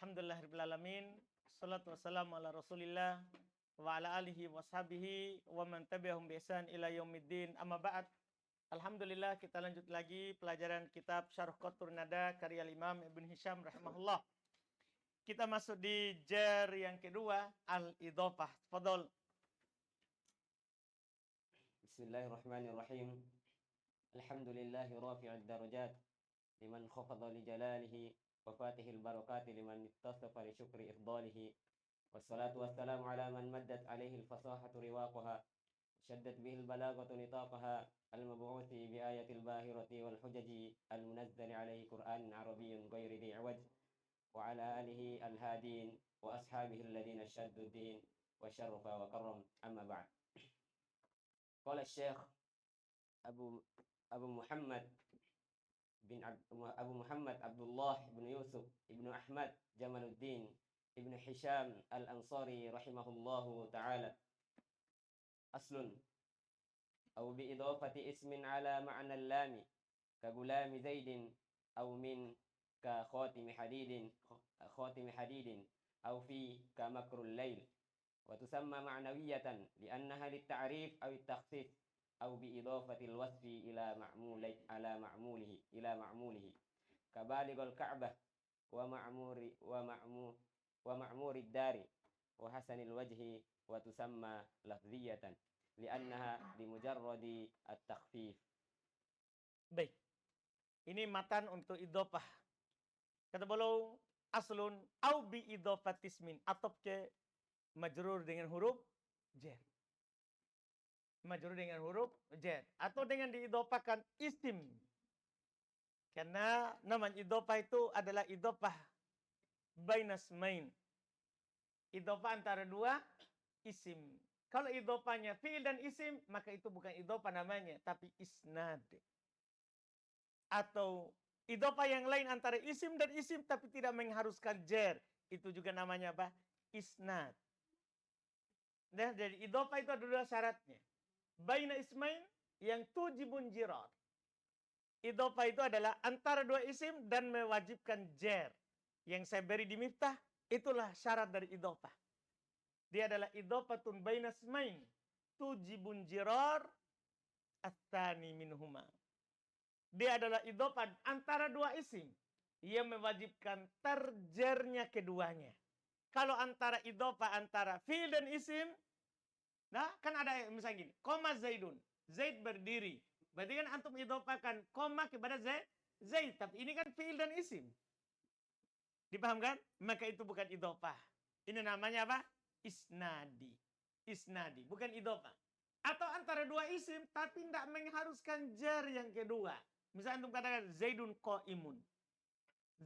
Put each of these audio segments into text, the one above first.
Alhamdulillahirrahmanirrahim. Salatu wassalamu ala rasulillah wa ala alihi wa sahbihi wa man tabi'ahum bi ihsan ila yaumiddin. Amma ba'd. Alhamdulillah, kita lanjut lagi pelajaran kitab Syarh Qatrun Nada karya Imam Ibn Hisham rahimahullah. Kita masuk di jar yang kedua, al-idhofah. Fadhol. Bismillahirrahmanirrahim. Alhamdulillahi rafi'id darajat liman khafadha li jalalihi wa fatihil barakati liman ittasafa li syukri ifdalihi. Wassalatu wassalamu ala man maddat alaihi al-fasahatu riwaqaha shaddat bihi al-balaghatu nitaqaha al-mab'uthi bi ayatil bahirati wal hujaji al-munazzali alaihi Qur'anin arabiyyun ghairi dhi iwaj wa ala alihi al-hadin wa ashabihi alladhina shaddu ad-din wa syarrafa wa karram. Amma ba'd. Qala Syekh Abu Muhammad Abdullah bin Yusuf ibn Ahmad Jamaluddin ibn Hisham al-Ansari rahimahullahu ta'ala. Aslun aw bi idafati ismin ala ma'na al-lami ka gulami Zaidin aw min ka khatimi hadidin aw fi ka makrul layl wa tusamma ma'nawiyatan li'annaha lit-ta'rif aw at-takhsis أو بإضافة الوصف إلى معموله كبالغ الكعبة ومعمور الدار وحسن الوجه وتسمى لفظية لأنها بمجرد التخفيف. Baik. Ini matan untuk idhofah. Kata beliau aslun au bi idhofatismin atau ke majrur dengan huruf jar. Majrur dengan huruf jar atau dengan diidhofahkan isim. Karena nama idhofah itu adalah idhofah bainasmain. Idhofah antara dua isim. Kalau idhofahnya fi'il dan isim, maka itu bukan idhofah namanya, tapi isnad. Atau idhofah yang lain antara isim dan isim tapi tidak mengharuskan jar, itu juga namanya apa? Isnad. Nah, dari idhofah itu ada dua syaratnya. Baina ismain yang tujibun jirar. Idhofah itu adalah antara dua isim dan mewajibkan jar. Yang saya beri di miftah, itulah syarat dari idhofah. Dia adalah idhofatun baina ismain tujibun jirar at-tsani minhuma. Dia adalah idhofah antara dua isim yang mewajibkan terjernya keduanya. Kalau antara idhofah antara fi'il dan isim, nah, kan ada misalnya gini, koma Zaidun, Zaid berdiri. Berarti kan antum idhofahkan koma kepada Zaid, tapi ini kan fi'il dan isim. Dipahamkan? Maka itu bukan idhofah. Ini namanya apa? Isnadi. Isnadi, bukan idhofah. Atau antara dua isim tapi tidak mengharuskan jar yang kedua. Misalnya antum katakan Zaidun qaimun.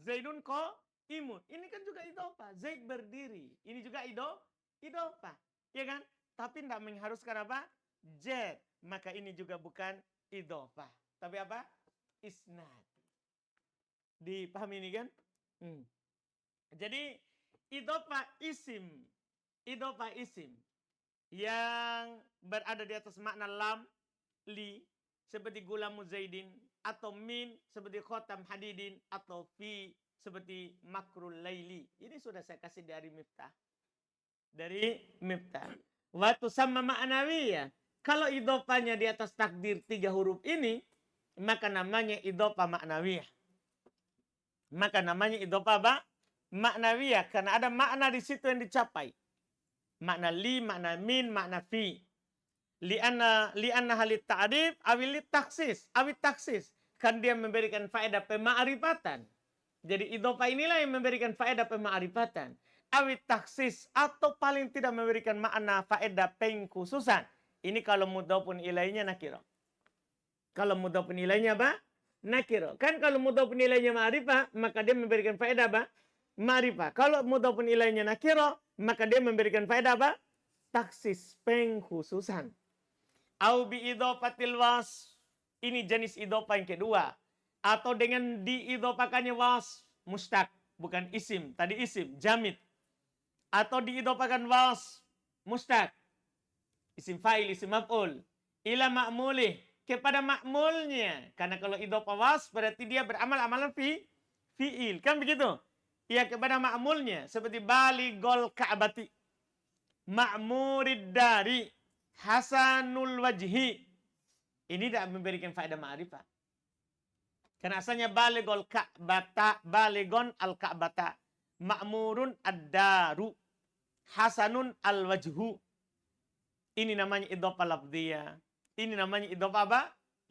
Zaidun qaimun. Ini kan juga idhofah. Zaid berdiri. Ini juga idhofah. Ya kan? Tapi tidak mengharuskan apa? Jar. Maka ini juga bukan idhofah. Tapi apa? Isnad. Dipahami ini kan? Jadi idhofah isim. Idhofah isim. Yang berada di atas makna lam, li, seperti gulamu Zaidin. Atau min, seperti khotam hadidin. Atau fi, seperti makrul layli. Ini sudah saya kasih dari miftah. Dari miftah. Waktu sama ma'nawiyah. Kalau idhofahnya di atas takdir 3 huruf ini, maka namanya idhofah ma'nawiyah. Maka namanya idhofah apa? Ma'nawiyah. Karena ada makna di situ yang dicapai. Makna li, makna min, makna fi. Li'anna halit ta'rif, awilit taksis. Awit taksis. Kan dia memberikan faedah pema'rifatan. Jadi idhofah inilah yang memberikan faedah pema'rifatan. Awit taksis atau paling tidak memberikan makna faedah pengkhususan. Ini kalau mudhofun ilainya nakiro. Kalau mudhofun ilainya apa? Nakiro. Kan kalau mudhofun ilainya ma'rifah, maka dia memberikan faedah apa? Ma'rifah. Kalau mudhofun ilainya nakiro, maka dia memberikan faedah apa? Taksis, pengkhususan. Au bi idhofatil was. Ini jenis idhofah yang kedua. Atau dengan diidhofakannya was, mustaq, bukan isim. Tadi isim, jamid. Atau diidhofahkan was, mustaq, isim fa'il, isim maf'ul, ila ma'mulih, kepada ma'mulnya. Karena kalau idhofah was berarti dia beramal amalan fi'il, kan begitu? Ya, kepada ma'mulnya. Seperti baligol ka'bati. Ma'murid dari. Hasanul wajhi. Ini tidak memberikan faedah ma'rifah. Karena asalnya baligol ka'bata. Baligon al-ka'bata. Ma'murun ad-daru. Hasanun al-wajhu. Ini namanya idhofah lafdhiyah. Ini namanya idhofah apa?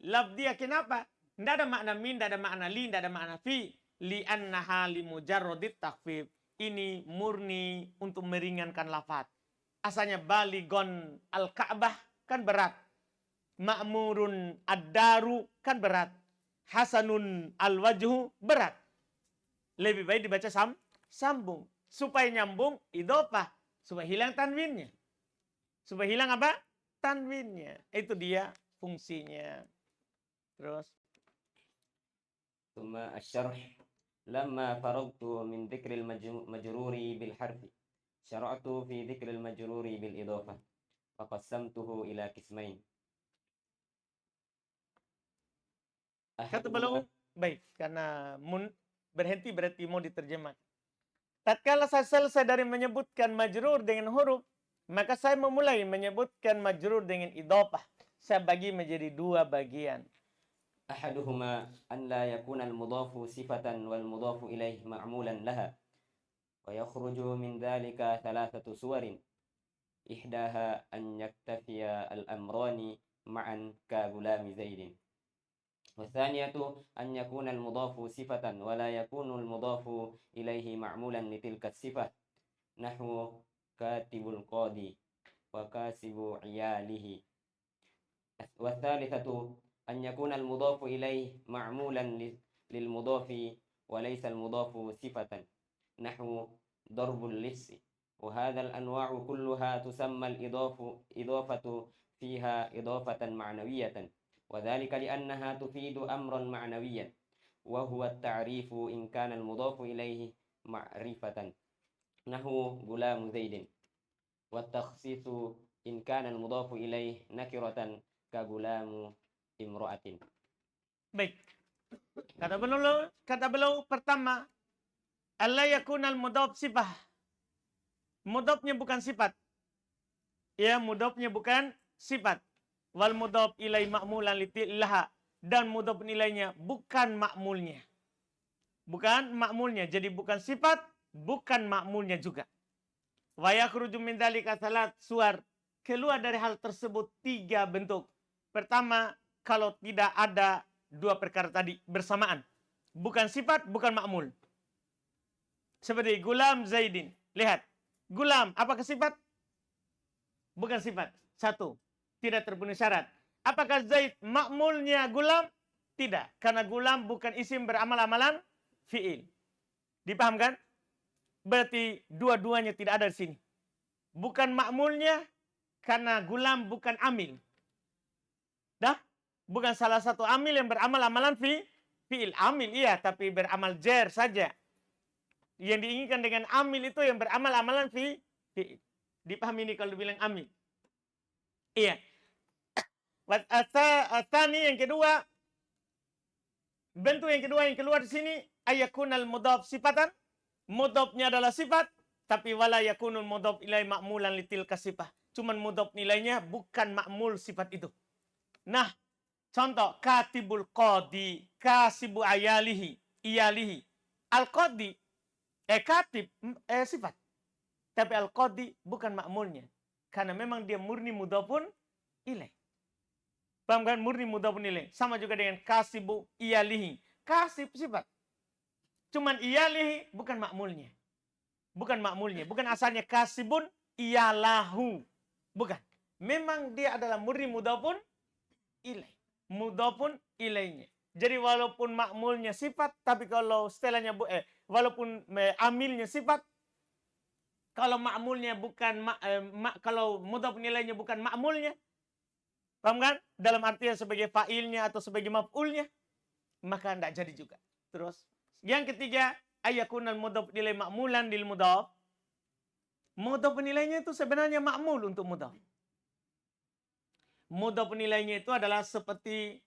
Lafdhiyah. Kenapa? Tidak ada makna min, tidak ada makna li, tidak ada makna fi. Li'annaha limujarrodit takfif. Ini murni untuk meringankan lafaz. Asalnya baligon al-Ka'bah kan berat. Ma'murun ad-daru kan berat. Hasanun al-wajhu berat. Lebih baik dibaca sambung. Supaya nyambung idhofah. Supaya hilang tanwinnya. Supaya hilang apa? Tanwinnya. Itu dia fungsinya. Terus. ثم الشرح لما فرغت من ذكر المجرور بالحرف شرعت في ذكر المجرور بالإضافة وقسمته إلى قسمين. Kata beliau, baik, karena berhenti berarti mau diterjemah. Tatkala saya selesai dari menyebutkan majrur dengan huruf, maka saya memulai menyebutkan majrur dengan idhofah. Saya bagi menjadi dua bagian. أحدهما أن لا يكون المضاف صفة والمضاف إليه معمولا لها ويخرج من ذلك ثلاثة صور إحداها أن يكتفي الأمران معا كغلام زيد والثانية أن يكون المضاف صفة ولا يكون المضاف إليه معمولا لتلك الصفة نحو كاتب القاضي وكاسب عياله والثالثة أن يكون المضاف إليه معمولا للمضاف وليس المضاف صفة نحو ضرب اللص وهذا الأنواع كلها تسمى الإضافة فيها إضافة معنوية وذلك لأنها تفيد أمرا معنويا وهو التعريف إن كان المضاف إليه معرفة نحو غلام زيد والتخصيص إن كان المضاف إليه نكرة كغلام imro'atin. Baik. Kata beliau pertama, alla yakunal mudhaf sifah. Mudhafnya bukan sifat. Ya, mudhafnya bukan sifat. Wal mudhaf ilai ma'mulan litillaha. Dan mudhaf nilainya bukan ma'mulnya. Bukan ma'mulnya. Jadi bukan sifat, bukan ma'mulnya juga. Wa yakhruju min dzalika salat suwar. Keluar dari hal tersebut 3 bentuk. Pertama, kalau tidak ada dua perkara tadi bersamaan. Bukan sifat, bukan ma'mul. Seperti gulam Zaidin. Lihat. Gulam, apakah sifat? Bukan sifat. 1. Tidak terpenuhi syarat. Apakah Zaid ma'mulnya gulam? Tidak. Karena gulam bukan isim beramal amalan fi'il. Dipahamkan? Berarti dua-duanya tidak ada di sini. Bukan ma'mulnya karena gulam bukan amil. Dah? Bukan salah satu amil yang beramal amalan fi'il. Amil iya, tapi beramal jer saja. Yang diinginkan dengan amil itu yang beramal amalan fi'il. Dipahami ini kalau dibilang amil. Iya. Asani yang kedua. Bentuk yang kedua yang keluar di sini. Ayakunal mudhaf sifatan. Mudhafnya adalah sifat. Tapi wala yakunul mudhaf ilai ma'mulan litil kasifah. Cuman mudhaf nilainya bukan ma'mul sifat itu. Nah. Contoh, katibul qadi, kasibu iyalihi. Al-qadi, katib, sifat. Tapi al-qadi bukan ma'mulnya. Karena memang dia murni mudhafun ilaih. Paham kan? Murni mudhafun ilaih. Sama juga dengan kasibu iyalihi. Kasib sifat. Cuman iyalihi bukan ma'mulnya. Bukan ma'mulnya. Bukan asalnya kasibun iyalahu. Bukan. Memang dia adalah murni mudhafun ilaih. Mudhafun ilainya. Jadi walaupun ma'mulnya sifat, tapi kalau setelahnya walaupun amilnya sifat, kalau ma'mulnya bukan kalau mudhaf nilainya bukan ma'mulnya, paham kan? Dalam artian sebagai fa'ilnya atau sebagai maf'ulnya, maka tidak jadi juga. Terus yang ketiga, ayakunal mudhaf nilai ma'mulan lil mudhaf. Mudhaf nilainya itu sebenarnya ma'mul untuk mudhaf. Mudhaf nilainya itu adalah seperti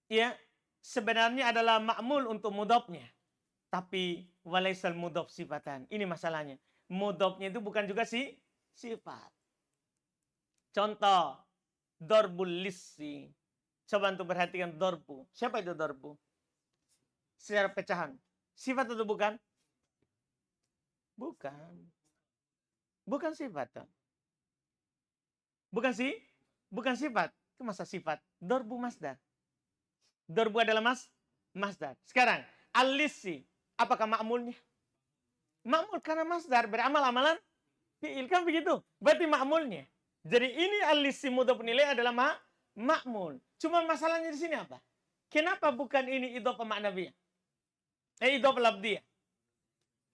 ya sebenarnya adalah ma'mul untuk mudhafnya. Tapi walaisal mudhof sifatan. Ini masalahnya. Mudhofnya itu bukan juga sifat. Contoh, dorbul lissi. Coba untuk perhatikan dorbu. Siapa itu dorbu? Secara pecahan. Sifat atau bukan? Bukan. Bukan sifat. Bukan sifat. Itu masa sifat. Dorbu masdar. Dorbu adalah masdar. Sekarang, al-lissi. Apakah ma'mulnya? Ma'mul karena masdar. Beramal amalan fi'il. Kan begitu? Berarti ma'mulnya. Jadi ini al-lissi mudhof nilai adalah ma'mul. Cuma masalahnya di sini apa? Kenapa bukan ini idhofah ma'nawiyah? Idhofah labdiyah.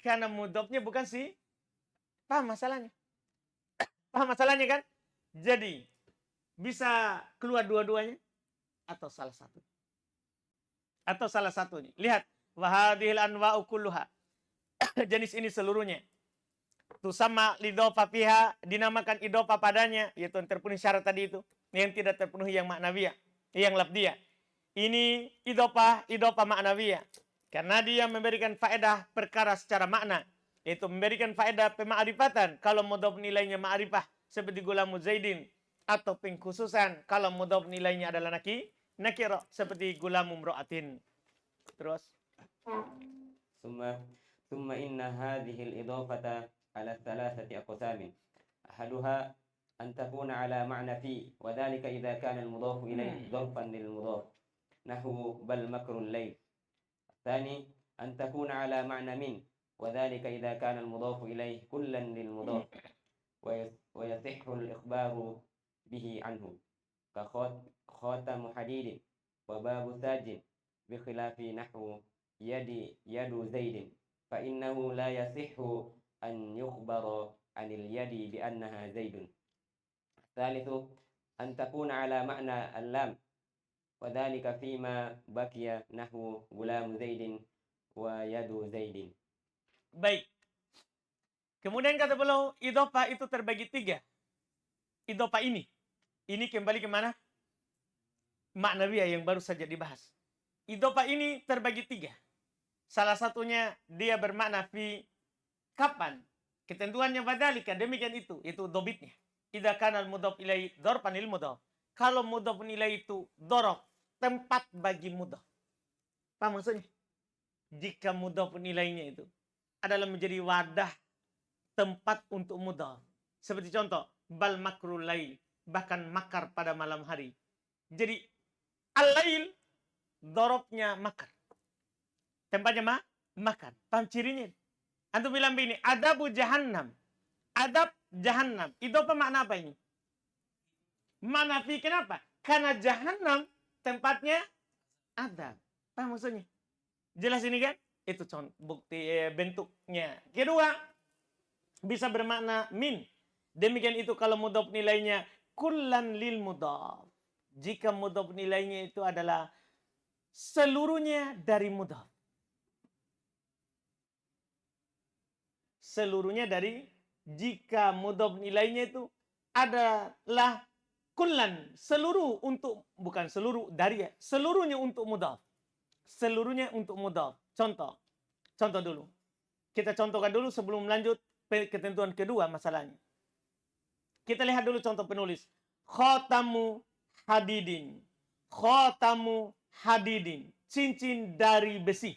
Karena mudhofnya bukan paham masalahnya? Paham masalahnya kan? Jadi bisa keluar dua-duanya atau salah satu. Atau salah satunya. Lihat, wahadhil anwa'u kulluha. Jenis ini seluruhnya. Tusamma lidhofa fiha, dinamakan idhofa padanya, yaitu yang terpenuhi syarat tadi itu, yang tidak terpenuhi yang maknawiyah, yang labdiyah. Ini idhofa maknawiyah. Karena dia memberikan faedah perkara secara makna, yaitu memberikan faedah pema'rifatan kalau mudhof nilainya ma'rifah seperti gulamu zaidin, atau pengkhususan kalau mudhof nilainya adalah nakira seperti gulamu mro'atin. Terus ثم إن هذه الإضافة على ثلاثة أقسام. أحدها أن تكون على معنى في، وذلك إذا كان المضاف إليه ظرفا للمضاف، نحو بل مكر الليل. الثاني أن تكون على معنى من، وذلك إذا كان المضاف إليه كلا للمضاف، ويصح الإخبار به عنه، كخاتم حديد وباب ساج، بخلاف نحو يد زيد، فإنه لا يصح أن يخبر عن اليد بأنها زيد. الثالث أن تكون على معنى اللام، وذلك فيما بقي نحو غلام زيد ويد زيد. Baik. Kemudian kata beliau, idhofah itu terbagi 3. Idhofah ini kembali ke mana? Ma'nawiyah yang baru saja dibahas. Idhofah ini terbagi 3. Salah satunya dia bermakna fi, kapan? Ketentuannya badalika, demikian itu dobitnya. Idza kana al-mudhof ilaihi dzarfan lil mudhof. Kalau mudhof ilaihi itu dzaraf, tempat bagi mudhof. Paham maksudnya? Jika mudhof ilaihinya itu adalah menjadi wadah, tempat untuk mudhof. Seperti contoh, bal makrul lail, bahkan makar pada malam hari. Jadi al-lail dzarafnya makar. Tempatnya makan. Paham cirinya? Antum bilang begini, adabu jahannam. Adab jahannam. Itu apa makna apa ini? Makna fi, kenapa? Karena jahannam tempatnya adab. Paham maksudnya? Jelas ini kan? Itu bukti bentuknya. Kedua, bisa bermakna min. Demikian itu kalau mudhof nilainya kullan lil mudhof. Jika mudhof nilainya itu adalah seluruhnya dari mudhof. Seluruhnya dari, jika mudhof nilainya itu adalah kullan, seluruh untuk, bukan seluruh dari, seluruhnya untuk mudhof. Seluruhnya untuk mudhof. Contoh dulu. Kita contohkan dulu sebelum lanjut ketentuan kedua masalahnya. Kita lihat dulu contoh penulis. Khatamu hadidin. Khatamu hadidin. Cincin dari besi.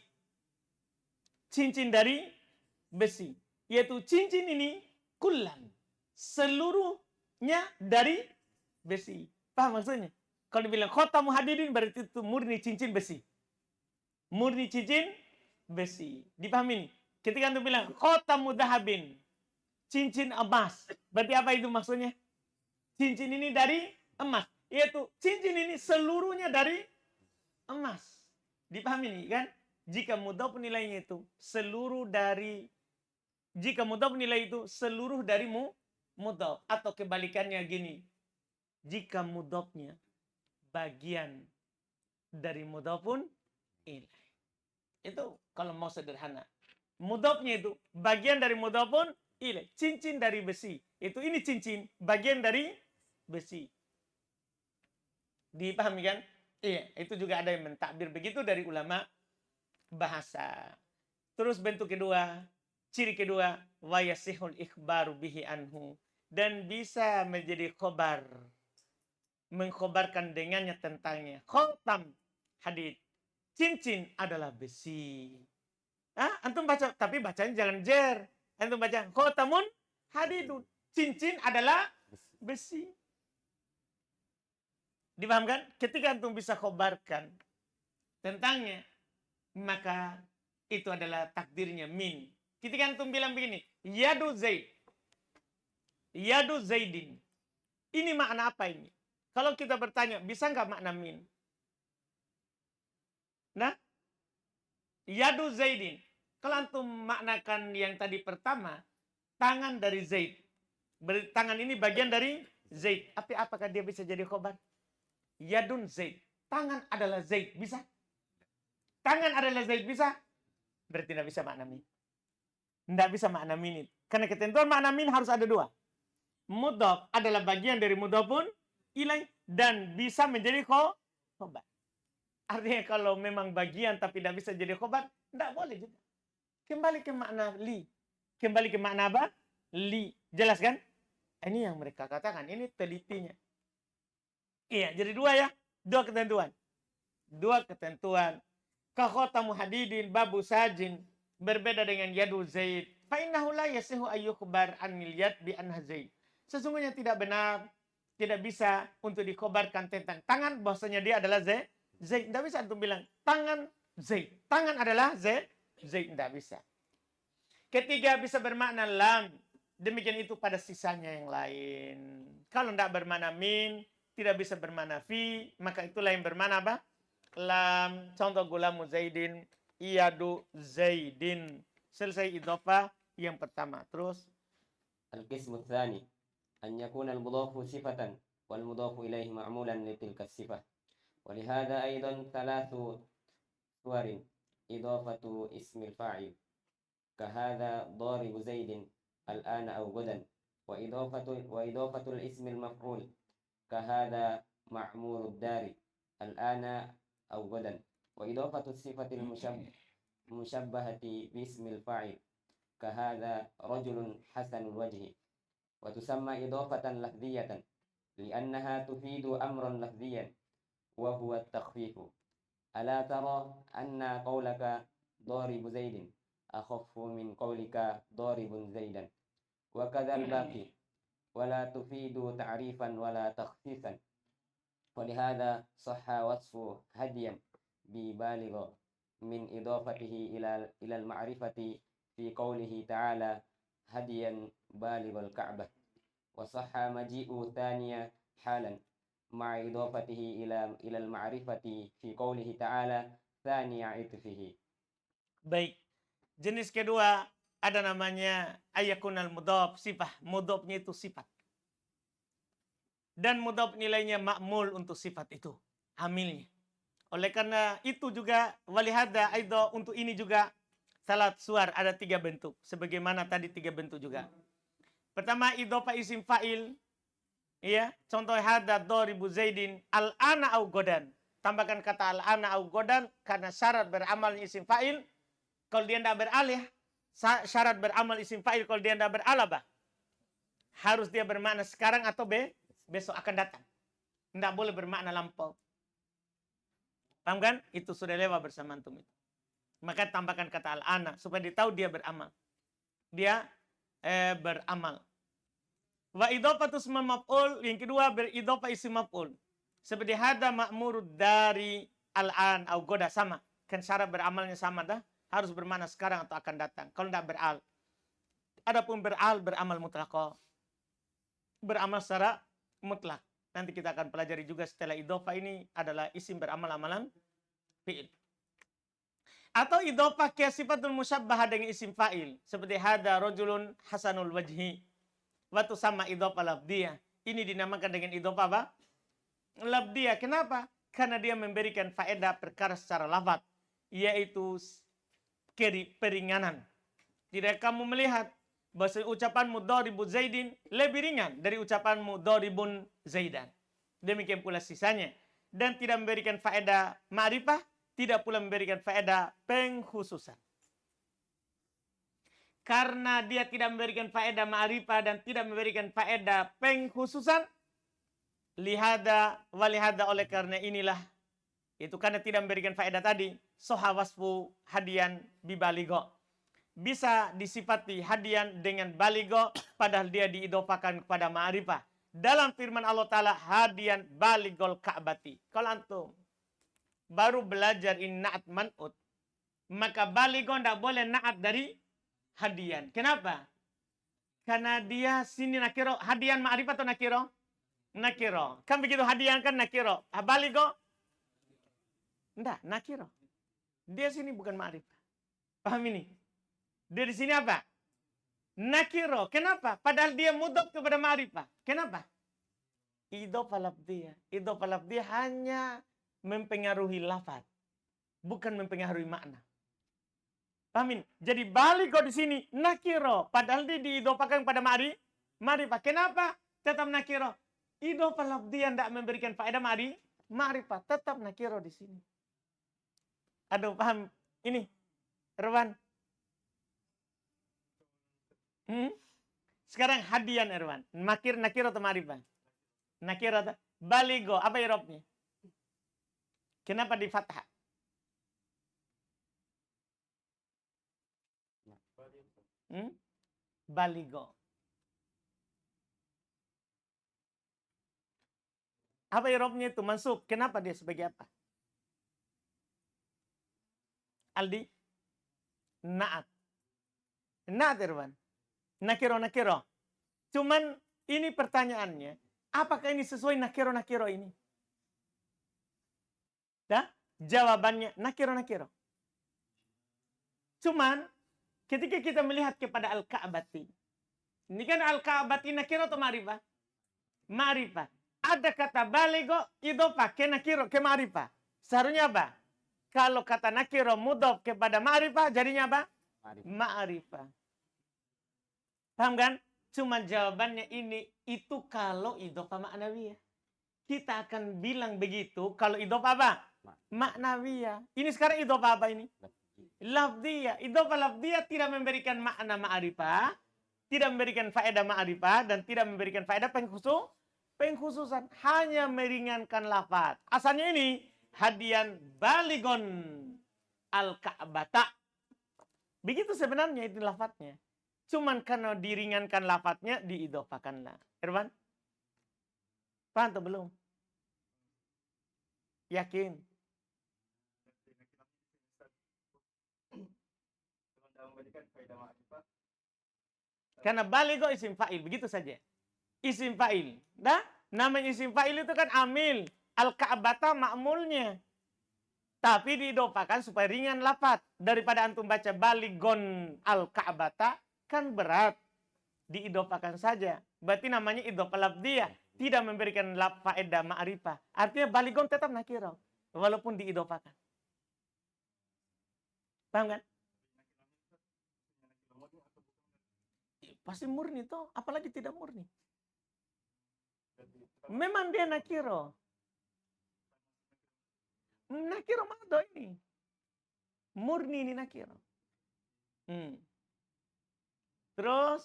Cincin dari besi. Yaitu cincin ini kullan, seluruhnya dari besi. Paham maksudnya? Kalau dibilang khatamu hadidin berarti itu murni cincin besi. Murni cincin besi. Dipahami ini? Ketika antum bilang khatamu dahabin, cincin emas, berarti apa itu maksudnya? Cincin ini dari emas. Yaitu cincin ini seluruhnya dari emas. Dipahami ini kan? Jika mudhof nilainya itu seluruh dari, jika mudhof nilai itu seluruh dari mudhof, atau kebalikannya gini. Jika mudhofnya bagian dari mudhofun ilaih. Itu kalau mau sederhana. Mudhofnya itu bagian dari mudhofun ilaih. Cincin dari besi. Itu ini cincin bagian dari besi. Dipahami kan? Iya, itu juga ada yang mentakbir begitu dari ulama bahasa. Terus bentuk kedua, ciri kedua, wa yasihul ikhbaru bihi anhu. Dan bisa menjadi khobar. Mengkhobarkan dengannya tentangnya. Khotam hadid. Cincin adalah besi. Antum baca, tapi bacanya jangan jer. Antum baca, khotamun hadidun. Cincin adalah besi. Dipahamkan? Ketika antum bisa khobarkan tentangnya, maka itu adalah takdirnya min. Ketika antum bilang begini, yadu zaid, yadu zaidin. Ini makna apa ini? Kalau kita bertanya, bisa nggak makna min? Nah, yadu zaidin. Kalau antum maknakan yang tadi pertama, tangan dari Zaid. Tangan ini bagian dari Zaid. Apakah dia bisa jadi khobar? Yadun Zaid. Tangan adalah Zaid. Bisa? Tangan adalah Zaid. Bisa? Berarti tidak bisa makna min. Tidak bisa makna min. Karena ketentuan makna min harus ada dua. Mudhaf adalah bagian dari mudhafun ilaih. Dan bisa menjadi khobar. Artinya kalau memang bagian tapi tidak bisa jadi khobar, tidak boleh juga. Kembali ke makna li. Kembali ke makna apa? Li. Jelas kan? Ini yang mereka katakan. Ini telitinya. Iya, jadi dua ya. Dua ketentuan. Dua ketentuan. Kakhotamu hadidin babu sajin. Berbeda dengan yadu zaid. Fa'innahu la yasihu ayyukhbar anil yad bi anha zaid. Sesungguhnya tidak benar. Tidak bisa untuk dikhobarkan tentang tangan. Bahwasanya dia adalah zaid. Zaid. Tidak bisa untuk bilang tangan zaid. Tangan adalah zaid. Zaid. Tidak bisa. Ketiga bisa bermakna lam. Demikian itu pada sisanya yang lain. Kalau tidak bermakna min, tidak bisa bermakna fi, maka itulah yang bermakna apa? Lam. Contoh gulamu zaidin, iyadu zaidin. Selesai idhofah yang pertama. Terus Al-qismu tsani an yakuna al-mudhafu sifatan wal mudhafu ilaihi ma'mulan li tilka sifah. Wa li hadha aidan thalathu suwarin idhafatu ismil fa'il. كهذا ضارب زيد الآن أو غدا وإضافة الاسم المفعول كهذا معمور الدار الآن أو غدا وإضافة الصفة المشبهة باسم الفاعل كهذا رجل حسن الوجه وتسمى إضافة لفظية لأنها تفيد أمرا لفظيا وهو التخفيف ألا ترى أن قولك ضارب زيد أخف من قولك ضارب زيدا وكذا الباقي ولا تفيد تعريفا ولا تخفيفا ولهذا صح وصف هديا ببالغ من إضافته إلى المعرفة في قوله تعالى هديا بالغ الكعبة وصح مجيء ثانية حالا مع إضافته إلى المعرفة في قوله تعالى ثاني عطفه. Baik. Jenis kedua ada namanya ayakunal mudhaf sifah. Mudhafnya itu sifat. Dan mudhaf nilainya ma'mul untuk sifat itu. Amilnya. Oleh karena itu juga walihada aido untuk ini juga salat suar ada 3 bentuk. Sebagaimana tadi 3 bentuk juga. Pertama idhofah isim fa'il. Ya, contoh hada dharibu zaidin al-ana au godan. Tambahkan kata al-ana au godan karena syarat beramalnya isim fa'il. Kalau dia tidak beralih, syarat beramal isim fa'il kalau dia tidak beralabah. Harus dia bermakna sekarang atau besok akan datang. Tidak boleh bermakna lampau. Paham kan? Itu sudah lewat bersama antum itu. Maka tambahkan kata al-ana supaya dia tahu dia beramal. Dia beramal. Wa idhofatus maf'ul, yang kedua beridhofah isim maf'ul. Seperti hada ma'murud dari al-an au goda sama. Kan syarat beramalnya sama dah. Harus bermakna sekarang atau akan datang. Kalau tidak beral. Adapun beral beramal mutlaq. Beramal secara mutlak. Nanti kita akan pelajari juga setelah idhofah ini adalah isim beramal amalan fi'il. Atau idhofah ke sifatul musyabbah dengan isim fa'il. Seperti hada rajulun hasanul wajhi. Waktu sama idhofah labdiyah. Ini dinamakan dengan idhofah apa? Labdiyah. Kenapa? Karena dia memberikan faedah perkara secara lafaz. Yaitu peringanan. Tidak kamu melihat bahwa ucapanmu dharibun zaidin lebih ringan dari ucapanmu dharibun zaidan. Demikian pula sisanya. Dan tidak memberikan faedah ma'rifah, tidak pula memberikan faedah pengkhususan. karena dia tidak memberikan faedah ma'rifah dan tidak memberikan faedah pengkhususan, lihada walihada, oleh karena inilah, itu karena tidak memberikan faedah tadi, sohawasfu hadian bibaligo, bisa disifati hadian dengan baligo padahal dia diidofakan kepada ma'rifah. Dalam firman Allah Ta'ala, hadian baligol ka'bati. Kalau antum baru belajar in na'at man'ut, maka baligo tidak boleh na'at dari hadian. Kenapa? Karena dia sini nakiro. Hadian ma'rifah atau nakiro? Nakiro. Kan begitu, hadian kan nakiro. Baligo? Enggak, nakiro. Dia sini bukan ma'rifah. Paham ini? Dia di sini apa? Nakiro. Kenapa? Padahal dia mudhof kepada ma'rifah. Kenapa? Idhofah lafdhiyah. Idhofah lafdhiyah hanya mempengaruhi lafaz, bukan mempengaruhi makna. Pahamin? Jadi baligo di sini nakiro, padahal dia diidhofakan pada ma'rifah. Kenapa? Tetap nakiro. Idhofah lafdhiyah tidak memberikan faedah ma'rifah, tetap nakiro di sini. Aduh, paham ini, Erwan? Sekarang hadian, Erwan. Nakiro atau ma'rifah? Nakiro atau baligo. Apa irobnya? Kenapa di fathah? Baligo. Apa irobnya itu? Mansub. Kenapa dia sebagai apa? Aldi? Na'at. Na'at, Irwan. Nakiro. Cuman ini pertanyaannya, apakah ini sesuai nakiro ini? Dah? Jawabannya nakiro. Cuman ketika kita melihat kepada al-Ka'bati, ini kan al-Ka'bati nakiro atau ma'rifah? Ma'rifah. Ada kata baligo idhofah ke nakiro ke ma'rifah. Seharusnya apa? Kalau kata nakiro mudhof kepada ma'rifah, jadinya apa? Ma'rifah. Paham kan? Cuma jawabannya ini, itu kalau idhofah ma'nawiyah. Kita akan bilang begitu kalau idhofah apa? Ma'nawiyah. Ini sekarang idhofah apa ini? Lafdhiyah. Idhofah lafdhiyah tidak memberikan makna ma'rifah, tidak memberikan faedah ma'rifah, dan tidak memberikan faedah pengkhususan. Hanya meringankan lafaz. Asalnya ini, hadian baligon al-Ka'bata. Begitu sebenarnya itu lafaznya. Cuman karena diringankan lafadznya, diidhofakanlah. Irwan? Paham atau belum? Yakin? Karena baligo isim fa'il. Begitu saja. Isim fa'il. Nah, namanya isim fa'il itu kan amil. Al-Ka'bata ma'mulnya. Tapi diidhofakan supaya ringan lafaz. Daripada antum baca baligon al-Ka'bata, kan berat, diidhofakan saja. Berarti namanya idhofah lafdhiyah, tidak memberikan faedah ma'rifah. Artinya baligon tetap nakiro, walaupun diidhofakan. Paham kan? Pasti murni toh, apalagi tidak murni. Memang dia nakiro. Nakiro mado ini. Murni ini nakiro. Terus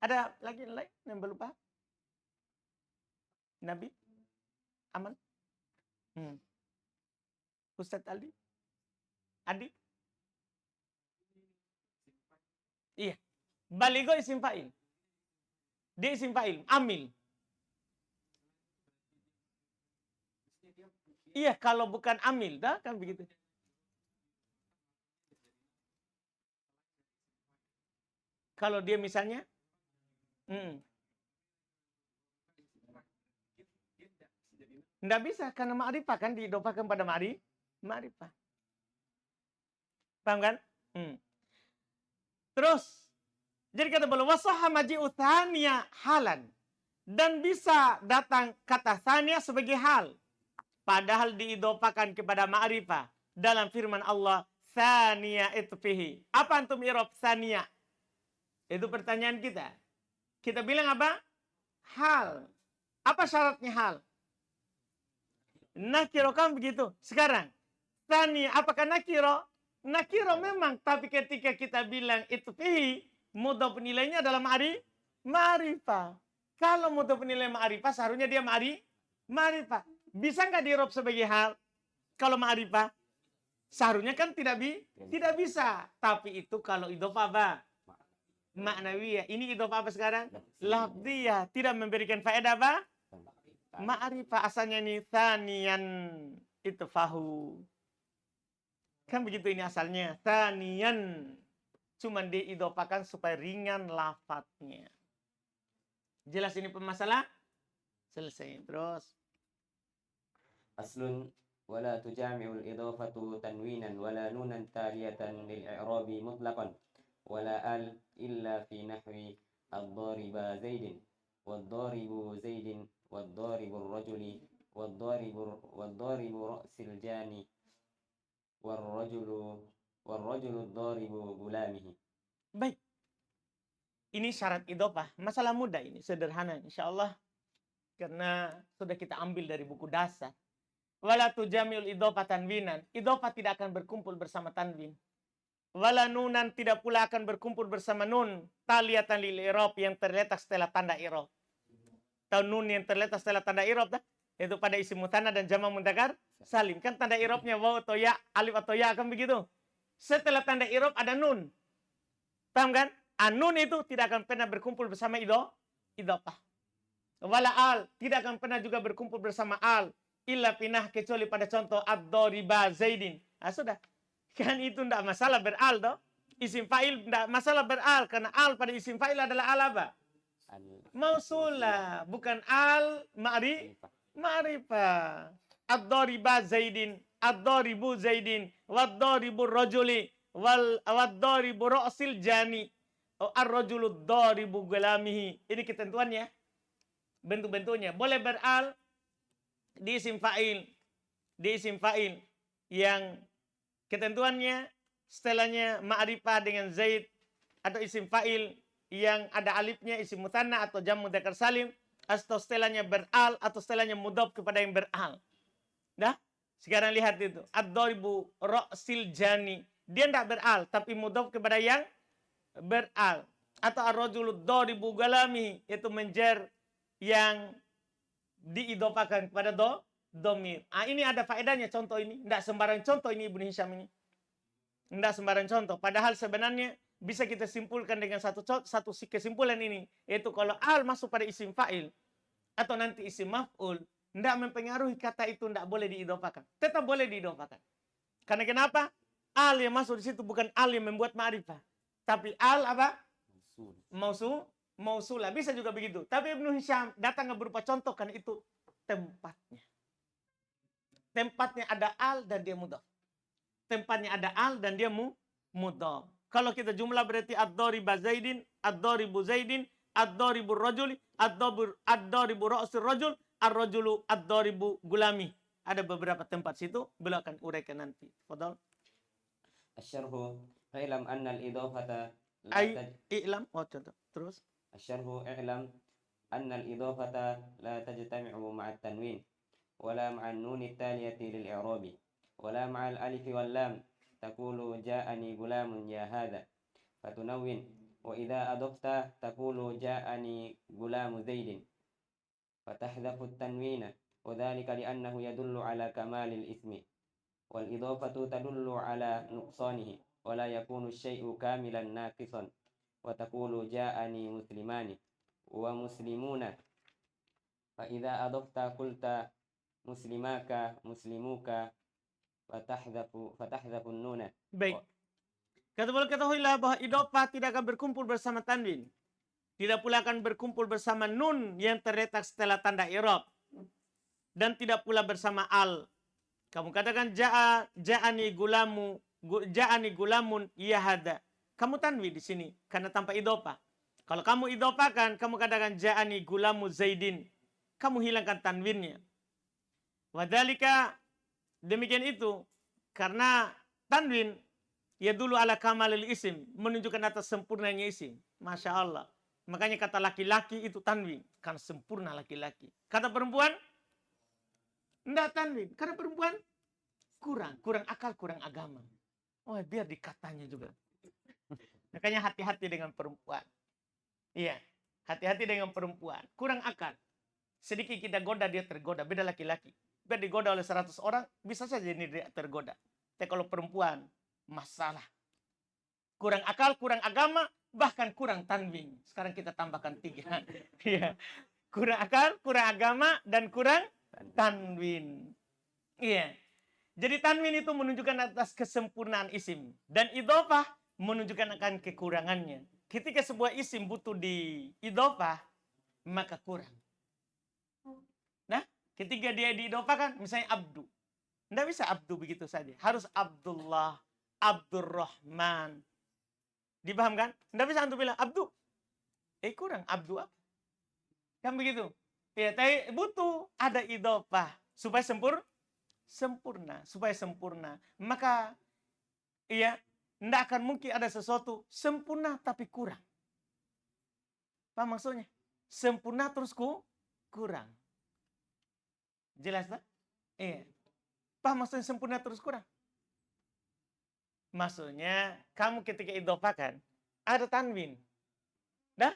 ada lagi yang belum paham? Nabi? Aman? Ustadz Aldi? Adi? Iya. Baligo isim fa'il. Dia isim fa'il. Amil. Iya, kalau bukan amil, dah kan begitu. Kalau dia misalnya, tidak bisa karena ma'rifah kan diidhofakan pada ma'rifah. Paham kan? Terus, jadi kata beliau wasahha maji'u tsaniyah halan, dan bisa datang kata tsaniyah sebagai hal, padahal diidhofakan kepada ma'rifah dalam firman Allah tsaniyah itfihi. Apa antum i'rab tsaniyah? Itu pertanyaan kita. Kita bilang apa? Hal. Apa syaratnya hal? Nakiro kan begitu. Sekarang, tani apakah nakiro? Nakiro memang, tapi ketika kita bilang itu fihi, mudhof nilainya adalah ma'rifah. Kalau mudhof nilai ma'rifah, seharusnya dia ma'rifah. Bisa nggak di-i'rab sebagai hal? Kalau ma'rifah, seharusnya kan tidak bisa. Tapi itu kalau idhofah apa? Ma'nawiyah. Ini idhofah apa sekarang? Lafdiyah. Tidak memberikan faedah apa? Ma'rifah. Asalnya ini thaniyan. Itu fahu. Kan begitu ini asalnya. Thaniyan. Cuman diidhofakan supaya ringan lafadznya. Jelas ini pemasalah? Selesai. Terus. أصل ولا تجامع الإضافة تنوينا ولا نونا تالية للإعراب مطلقا ولا إلا في نحو الضارب زيد والضارب زيد والضارب الرجل والضارب رأس الجاني والرجل الضارب غلامه. Baik. Ini syarat idhofah. Masalah mudah ini, sederhana insyaallah. Karena sudah kita ambil dari buku dasar. Wala tujamiul idhofah tanwinan. Idhofah tidak akan berkumpul bersama tanwin. Wala nunan, tidak pula akan berkumpul bersama nun. Taliyatan lil i'rab, yang terletak setelah tanda i'rab. Tahu nun yang terletak setelah tanda i'rab dah? Itu pada isim mutsanna dan jamak mudzakkar salim. Kan tanda i'rabnya waw atau ya, alif atau ya, kan begitu. Setelah tanda i'rab ada nun. Paham kan? Nun itu tidak akan pernah berkumpul bersama idhofah. Wala al, tidak akan pernah juga berkumpul bersama al. Illa pinah, kecuali pada contoh ad-dariba zaidin. Sudah. Kan itu tidak masalah beral toh. Isim fa'il tidak masalah beral. Karena al pada isim fa'il adalah al apa? Mausulah. Bukan al ma'rifah. Ad-dariba zaidin. Ad-daribu zaidin. Wad-daribu rajuli. Wad-daribu ra'sil jani. Ar-rajulu daribu gulamihi. Ini ketentuannya. Bentuk-bentuknya. Boleh beral di isim fa'il. Di isim fa'il. Yang ketentuannya setelahnya ma'rifah dengan zaid. Atau isim fa'il yang ada alifnya isim mutsanna atau jam mudzakkar salim. Atau setelahnya beral atau setelahnya mudhof kepada yang beral. Dah? Sekarang lihat itu. Ad-daribu ra'sil jani. Dia tidak beral. Tapi mudhof kepada yang beral. Atau ar-rajulu daribu galami, itu menjer yang diidhofakan kepada domir. Ini ada faedahnya contoh ini. Tidak sembarang contoh ini Ibnu Hisham ini. Tidak sembarang contoh. Padahal sebenarnya bisa kita simpulkan dengan satu kesimpulan ini. Yaitu kalau al masuk pada isim fa'il atau nanti isim maf'ul, tidak mempengaruhi kata itu tidak boleh diidhofakan. Tetap boleh diidhofakan. Karena kenapa? Al yang masuk di situ bukan al yang membuat ma'rifah. Tapi al apa? Mausulah. Bisa juga begitu. Tapi Ibnu Hisham datang berupa contoh karena itu tempatnya. Tempatnya ada al dan dia mudhof. Tempatnya ada al dan dia mudhof. Kalau kita jumlah berarti ad-dariba zaidin, ad-daribu zaidin, ad-daribu rajuli, ad-daribu ra'sul rajul, ar-rajulu ad-daribu gulami. Ada beberapa tempat situ, beliau akan uraikan nanti. Fadhal. Asy-syarhu i'lam anna al-idhofata i'lam. Contoh. Terus. Asy-syarhu i'lam anna al-idhofata la tajtami'u ma'a at-tanwin wala ma'a an-nun at-taliyati lil-i'rabi wala ma'a al-alif wal-lam taqulu ja'ani gulamun ya hadha fatunawwin wa idza adafta taqulu ja'ani gulamu zaidin fatahdafu at-tanwina wa dhalika li'annahu yadullu ala kamalil ismi wal idhofatu tadullu ala nuqsanihi wa la yakunu asy-syai'u kamilan naqisan wa taqulu ja'ani muslimani wa muslimuna fa idza adafta qulta muslimaka muslimuka fatahdafu an-nuna. Baik. Ketahuilah bahwa idhofah tidak akan berkumpul bersama tanwin. Tidak pula akan berkumpul bersama nun yang terletak setelah tanda i'rab. Dan tidak pula bersama al. Kamu katakan ja'ani gulamun ya hada. Kamu tanwin di sini karena tanpa idhofah. Kalau kamu idhofakan, kamu katakan ja'ani gulamu zaidin. Kamu hilangkan tanwinnya. Wadhalika, demikian itu karena tanwin ya dulu ala kamalil isim, menunjukkan atas sempurnanya isim. Masya Allah. Makanya kata laki-laki itu tanwin karena sempurna laki-laki. Kata perempuan enggak tanwin karena perempuan kurang akal, kurang agama. Oh, biar dikatanya juga. Makanya hati-hati dengan perempuan. Iya, hati-hati dengan perempuan. Kurang akal. Sedikit kita goda, dia tergoda. Beda laki-laki. Biar digoda oleh 100 orang, bisa saja ini dia tergoda. Tapi kalau perempuan, masalah. Kurang akal, kurang agama, bahkan kurang tanwin. Sekarang kita tambahkan 3. Iya. Kurang akal, kurang agama, dan kurang tanwin. Iya. Jadi tanwin itu menunjukkan atas kesempurnaan isim. Dan idhofah menunjukkan akan kekurangannya. Ketika sebuah isim butuh di idhofah, maka kurang. Nah, ketika dia diidhofahkan, misalnya abdu. Tidak bisa abdu begitu saja. Harus Abdullah, Abdurrahman. Dipahamkan? Tidak bisa antum bilang abdu. Kurang abdu apa? Kan begitu. Ya, tapi butuh ada idhofah supaya sempurna, supaya sempurna. Maka iya, tidak akan mungkin ada sesuatu sempurna tapi kurang. Apa maksudnya? Sempurna terus kurang. Jelas tak? Iya. Apa maksudnya sempurna terus kurang? Maksudnya kamu ketika idhofahkan ada tanwin. Dah?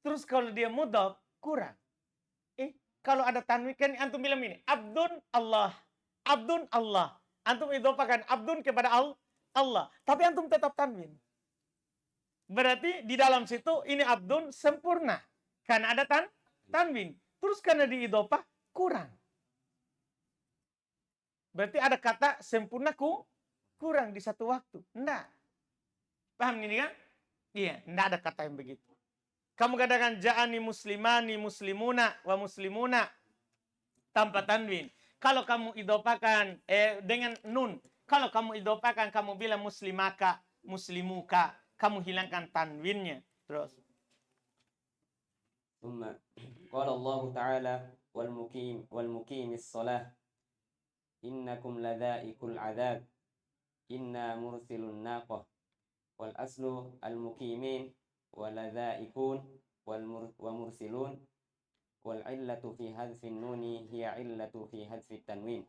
Terus kalau dia mudhaf kurang. Kalau ada tanwin kan antum bilang ini, Abdun Allah. Abdun Allah. Antum idhofahkan Abdun kepada Allah. Tapi antum tetap tanwin. Berarti di dalam situ ini Abdun sempurna. Karena ada tanwin. Terus karena diidhofah kurang. Berarti ada kata sempurna kurang di satu waktu. Enggak. Paham ini kan? Iya, enggak ada kata yang begitu. Kamu katakan ja'ani muslimani muslimuna wa muslimuna tanpa tanwin. Kalau kamu idhofahkan dengan nun, kalau kamu idhofahkan kamu bilang muslimaka, muslimuka, kamu hilangkan tanwinnya. Terus. ثم قال الله تعالى والمقيم الصلاة إنكم لذائق العذاب إنا مرسل الناقة والأصل المقيمين ولذائقون ومرسلون والعلة في حذف النون هي علة في حذف التنوين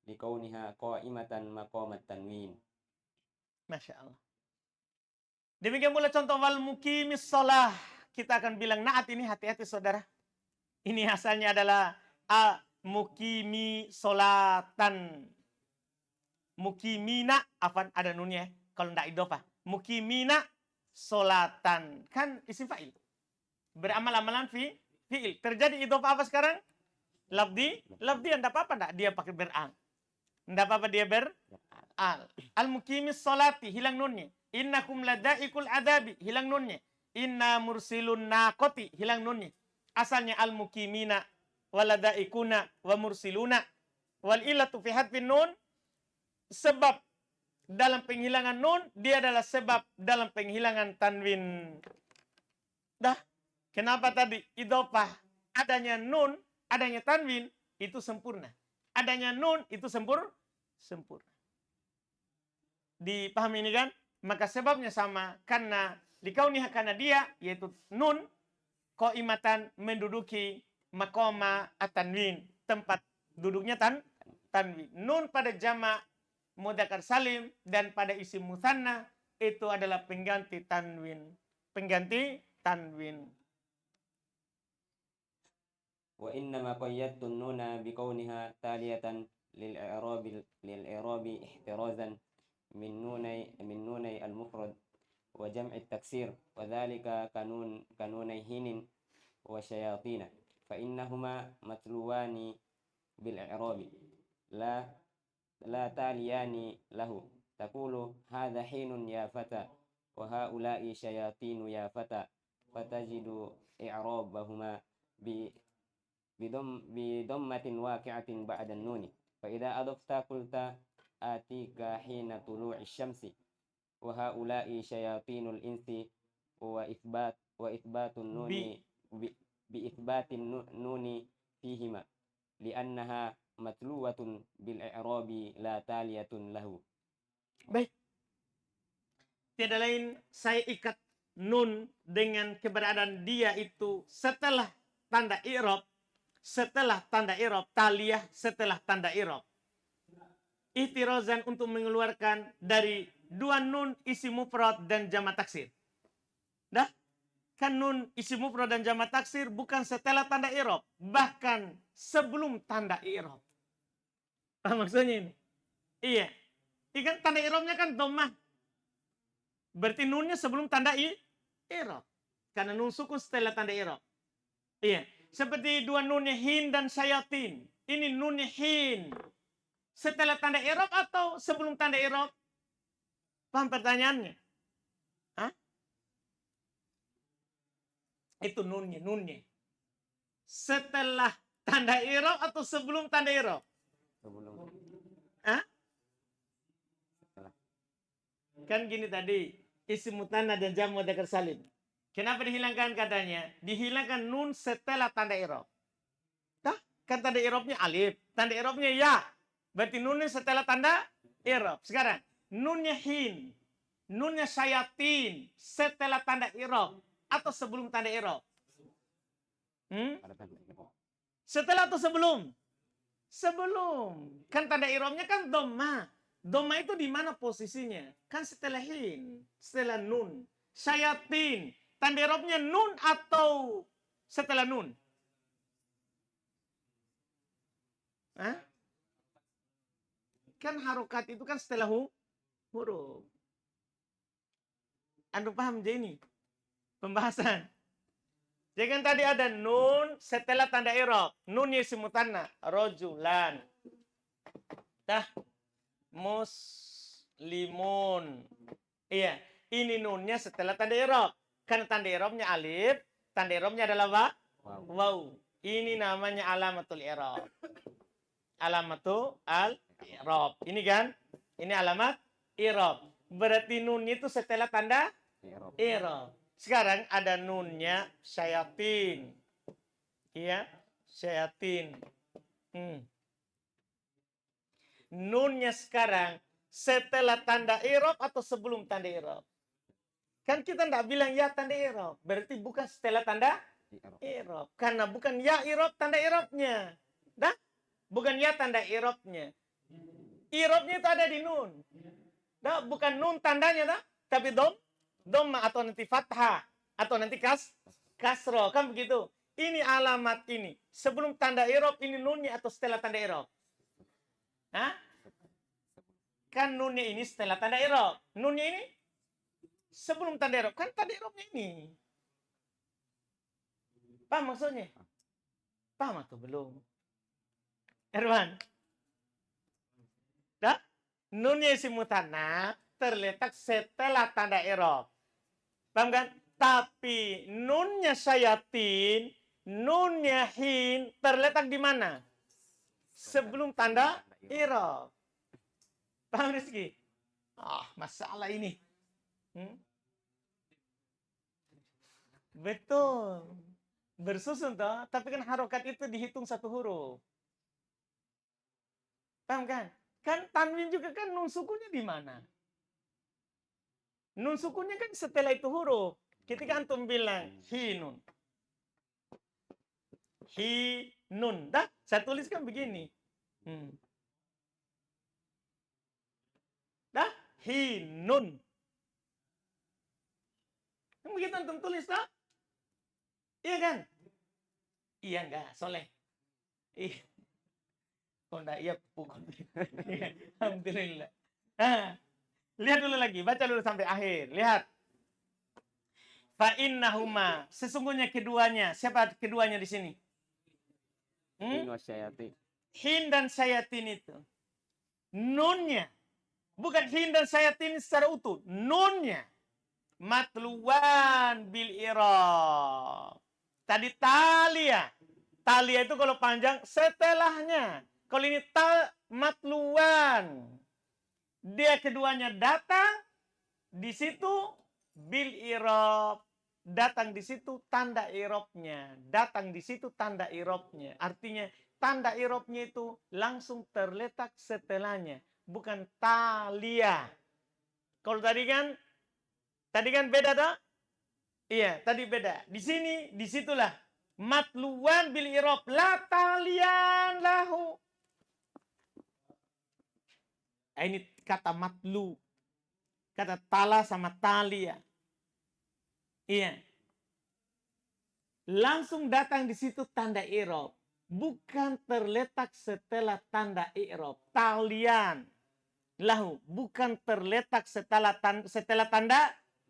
لكونها قائمة مقام التنوين. Masya Allah. Demikian pula contoh wal muqimis shalah. Kita akan bilang naat ini hati-hati saudara. Ini asalnya adalah muqimi sholatan. Muqimina, afan ada nunnya kalau tidak idhofah. Muqimina sholatan. Kan isim fa'il. Beramal-amalan fi'il. Terjadi idhofah apa sekarang? Labdi. Labdi tidak apa-apa enggak dia pakai ber'al. Tidak apa-apa dia ber'al. Al-muqimis sholati hilang nunnya. Innakum ladaikul adabi hilang nunnya. Inna mursilun naqati hilang nunnya. Asalnya al-muqimina waladaikuna wa mursiluna wal illatu fi hadfin nun. Sebab dalam penghilangan nun, dia adalah sebab dalam penghilangan tanwin. Dah, kenapa tadi idhofah adanya nun, adanya tanwin itu sempurna. Adanya nun itu sempurna. Dipahami ini kan? Maka sebabnya sama karena likauniha karena dia yaitu nun qaimatan menduduki maqama at-tanwin, tempat duduknya tanwin. Nun pada jamak mudzakkar salim dan pada isim musanna itu adalah pengganti tanwin. Wa innama qayyadtu nuna biqauniha taliyatan lil-i'rabi ihtirazan min nunai al-mufrad wa jam'i at-taksir wa dhalika kanunai hinin wa shayatina fa innahuma matluwani bil-i'rabi la taliyani lahu taqulu hadha hinun ya fata wa haula'i shayatinu ya fata fatajidu i'rabahuma bidhammatin waqi'atin ba'da an-nun fa idza adafta qulta atika hina tulu'i syamsi wa haula'i shayatinul insi wa ithbatun nuni bi ithbatin nuni fihima li'annaha matluwatun bil i'rabi la taliyatun lahu. Baik. Tiada lain saya ikat nun dengan keberadaan dia itu setelah tanda i'rab, taliyah setelah tanda i'rab. Ihtirazan untuk mengeluarkan dari dua nun isi mufrad dan jamak taksir. Dah? Kan nun isim mufrad dan jamak taksir bukan setelah tanda i'rab, bahkan sebelum tanda i'rab. Paham maksudnya ini? Iya. Ikan tanda i'rabnya kan dhammah. Berarti nunnya sebelum tanda i'rab. Karena nun sukun setelah tanda i'rab. Iya. Seperti dua nunnya hin dan syayatin. Ini nunnya hin. Setelah tanda i'rab atau sebelum tanda i'rab? Paham pertanyaannya? Hah? Itu nunnya. Setelah tanda i'rab atau sebelum tanda i'rab? Sebelum. Hah? Kan gini tadi, isim mutanna dan jam mudzakkar salim. Kenapa dihilangkan katanya? Dihilangkan nun setelah tanda i'rab. Tah? Kan tanda i'rabnya alif, tanda i'rabnya ya. Berarti nunnya setelah tanda i'rab. Sekarang, nunnya hin, nunnya syayatin setelah tanda i'rab atau sebelum tanda i'rab? Setelah atau sebelum? Sebelum. Kan tanda i'rabnya kan dhammah. Dhammah itu di mana posisinya? Kan setelah hin, setelah nun. Syayatin, tanda i'rabnya nun atau setelah nun? Hah? Kan harokat itu kan setelah huruf. Anda paham je ini? Pembahasan. Jadi kan tadi ada nun setelah tanda i'rab. Nunnya isim mutanna, rajulan. Dah. Muslimun. Iya, ini nunnya setelah tanda i'rab. Karena tanda i'rabnya alif, tanda i'rabnya adalah waw. Ini namanya alamatul i'rab. Alamatul al-i'rab. Ini kan? Ini alamat i'rab. Berarti nun itu setelah tanda i'rab. Sekarang ada nunnya syayatin. Iya, syayatin. Nunnya sekarang setelah tanda i'rab atau sebelum tanda i'rab? Kan kita tidak bilang ya tanda i'rab. Berarti bukan setelah tanda i'rab. Karena bukan ya i'rab tanda i'rabnya. Dah? Bukan ya tanda i'rabnya. I'rabnya itu ada di nun. Dah? Bukan nun tandanya dah? Tapi dhamma atau nanti fathah atau nanti kasro. Kan begitu. Ini alamat ini. Sebelum tanda i'rab ini nunnya atau setelah tanda i'rab? Hah? Kan nunnya ini setelah tanda i'rab. Nunnya ini sebelum tanda i'rab. Kan tanda i'rabnya ini. Paham maksudnya? Paham atau belum? Erwan? Dah? Nunnya isim mutanna terletak setelah tanda i'rab. Paham kan? Tapi nunnya syayatin, nunnya hin terletak di mana? Sebelum tanda i'rab. Paham Rizky? Masalah ini. Betul. Bersusun toh, tapi kan harokat itu dihitung satu huruf. Paham kan? Kan tanwin juga kan nun sukunnya di mana? Nun sukunnya kan setelah itu huruf. Ketika antum bilang hinun. Hinun. Dah, saya tuliskan begini. Dah, hinun. Kan begitu antum tulis dah? Iya kan? Iya enggak, soleh. Iya. Oh enggak, iya pukul. Alhamdulillah. Lihat dulu lagi, baca dulu sampai akhir. Lihat. Fa innahuma, sesungguhnya keduanya. Siapa keduanya di sini? Hin dan syayatin itu. Nunnya. Bukan hin dan syayatin secara utuh. Nunnya. Matluwan bil i'rab. Tadi talia. Talia itu kalau panjang setelahnya. Kalau ini matluwan. Dia keduanya datang di situ bil i'rab. Datang di situ tanda i'rabnya. Datang di situ tanda i'rabnya. Artinya tanda i'rabnya itu langsung terletak setelahnya. Bukan talia. Kalau tadi kan beda dah? Iya, tadi beda. Di sini, disitulah. Matluwan bil i'rab. La talian lahu. Ini kata matlu. Kata tala sama talia. Iya. Langsung datang di situ tanda i'rab. Bukan terletak setelah tanda i'rab. Talian lahu, bukan terletak setelah tanda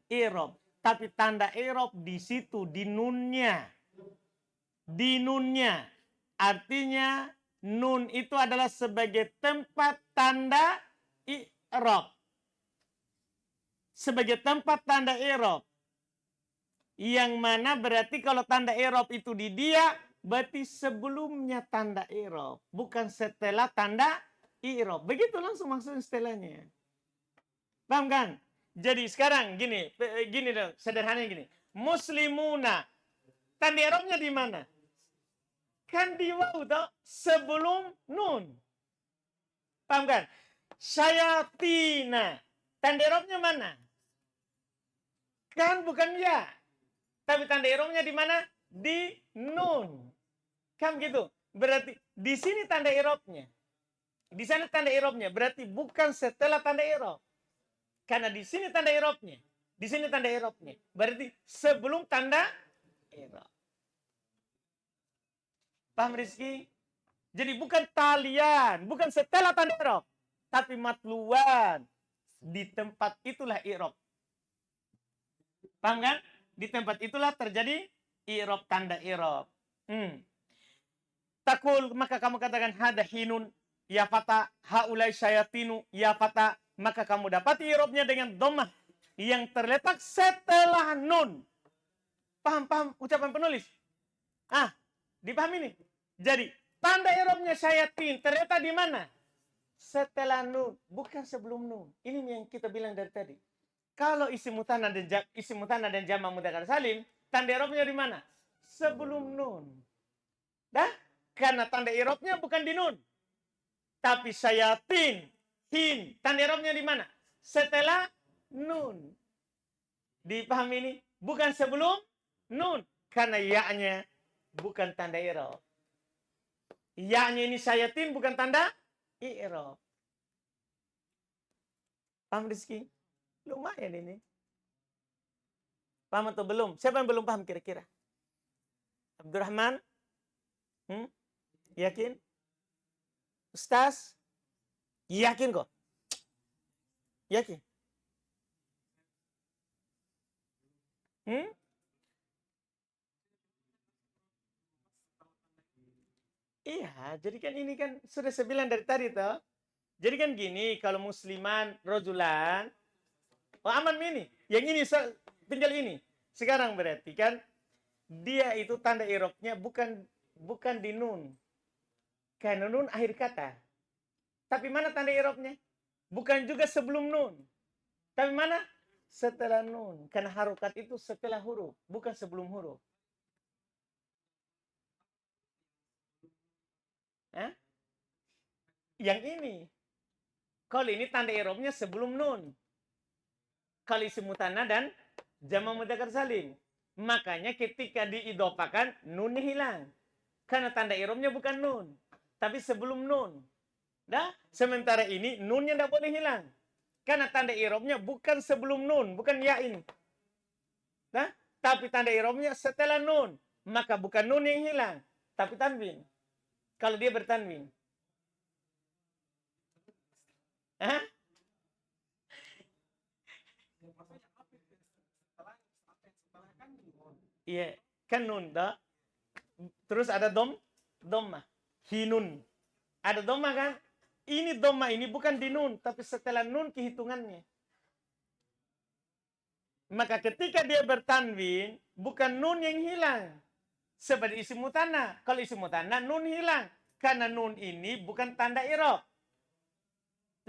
i'rab, tapi tanda i'rab di situ, di nunnya. Di nunnya. Artinya nun itu adalah sebagai tempat tanda i'rab. Sebagai tempat tanda i'rab. Yang mana berarti kalau tanda i'rab itu di dia, berarti sebelumnya tanda i'rab, bukan setelah tanda i'rab. Begitu langsung maksudnya istilahnya. Paham kan? Jadi sekarang gini dong, sederhananya gini. Muslimuna. Tanda i'rabnya di mana? Kan di waw toh, sebelum nun. Paham kan? Syayatina. Tanda i'rabnya mana? Kan bukan ya. Tapi tanda i'rabnya di mana? Di nun. Kan gitu. Berarti di sini tanda i'rabnya. Di sana tanda i'rabnya. Berarti bukan setelah tanda i'rab. Karena di sini tanda i'rabnya. Di sini tanda i'rabnya. Berarti sebelum tanda i'rab. Paham Rizky? Jadi bukan talian, bukan setelah tanda i'rab, tapi matluan. Di tempat itulah i'rab. Paham kan? Di tempat itulah terjadi i'rab, tanda i'rab. Takul, maka kamu katakan hada hinun ya fata, haulai syayatinu ya fata, maka kamu dapat i'rabnya dengan dhammah yang terletak setelah nun. Paham ucapan penulis? Dipahami nih. Jadi tanda i'rabnya syayatin terletak di mana? Setelah nun, bukan sebelum nun. Ini yang kita bilang dari tadi. Kalau isim mutanna dan jamak mudzakkar salim, tanda i'rabnya di mana? Sebelum nun. Dah? Karena tanda i'rabnya bukan di nun. Tapi syayatin, hin, tanda i'rabnya di mana? Setelah nun. Dipahami ini? Bukan sebelum nun. Karena ya-nya bukan tanda i'rab. Ya-nya ini syayatin bukan tanda i'rab. Paham Rizky? Lumayan ini. Paham atau belum? Siapa yang belum paham kira-kira? Abdurrahman? Yakin? Ustaz? Yakin kok? Yakin? Iya, jadi kan ini kan sudah saya bilang dari tadi toh. Jadi kan gini, kalau musliman, rojulan, aman ini. Yang ini tinggal ini. Sekarang berarti kan dia itu tanda i'rabnya bukan di nun. Karena nun akhir kata. Tapi mana tanda i'rabnya? Bukan juga sebelum nun. Tapi mana? Setelah nun. Karena harokat itu setelah huruf, bukan sebelum huruf. Yang ini. Kalau ini tanda i'rabnya sebelum nun. Kalau isim mutanna dan jamak mudzakkar salim. Makanya ketika diidopakan, nunnya hilang. Karena tanda i'rabnya bukan nun. Tapi sebelum nun. Dah? Sementara ini, nunnya tidak boleh hilang. Karena tanda i'rabnya bukan sebelum nun. Bukan ya ini. Dah? Tapi tanda i'rabnya setelah nun. Maka bukan nun yang hilang. Tapi tanwin. Kalau dia bertanwin. Iya, kan nun dah. Terus ada dhammah. Hinun. Ada dhammah kan? Ini dhammah ini bukan di nun, tapi setelah nun kehitungannya. Maka ketika dia bertanwin, bukan nun yang hilang. Seperti isim mutanna. Kalau isim mutanna, nun hilang. Karena nun ini bukan tanda i'rab.